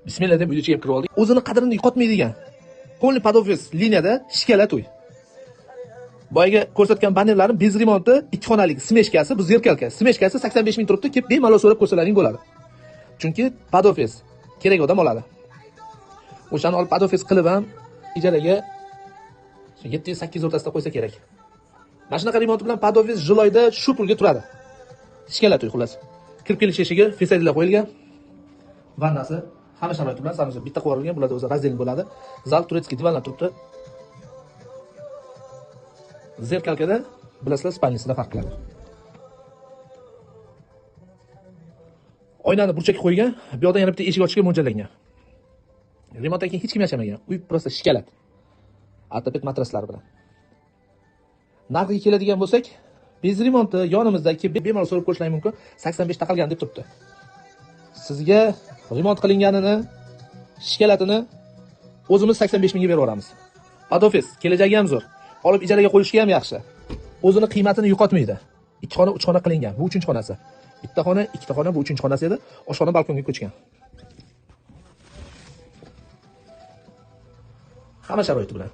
Bismillah deb uyga kirib oldik. O'zini qadrini yo'qotmaydigan. Polni podofis liniyada shikalat uy. Boyaga ko'rsatgan bannerlarim bez remonti, 2 xonalik smeshkasi, bu zerkalka. Smeshkasi 85 ming turibdi, kelib bemalol so'rab ko'rsalaring bo'ladi. Chunki podofis kerak odam oladi. O'shani olib podofis qilib ham ijaraga 700-800 o'rtasida qo'ysa kerak. Mana shunaqa remont bilan podofis jiloyda shu pulga turadi. Shikalat uy xullas. Kirib kelish eshigi fesadlar qo'yilgan. Vannasi hamma sharoiti bilan sanasi bitta qo'rilgan, bularda o'zi razdelniy bo'ladi. Zal turetskiy divanlar turibdi. Zerkalkada bilasizlar spalnisida farq qiladi. Oynani burchakka qo'ygan, bu yoqdan yana bitta eshik ochishga mo'ljallangan. Remontdan keyin hech kim yashamagan. Uy prosta shikalat. Ortoped matraslari bilan. Narxiga keladigan bo'lsak, bez remonti yonimizdagi bemalol so'rab ko'rishlaring mumkin. 85 ta qilgan deb turibdi. Sizga remont qilinganini, shikalatini o'zimiz 85 mingga berib yuboramiz. Podofis kelajagi ham zo'r. Olib ijaraga qo'yishga ham yaxshi. O'zini qiymatini yo'qotmaydi. 2 xona, 3 xona qilingan. Bu 3-chi xonasi. Bitta xona, 2ta xona, bu 3-chi xonasi edi. Oshxona balkonga ko'chgan. Hamma sharoiti bilan.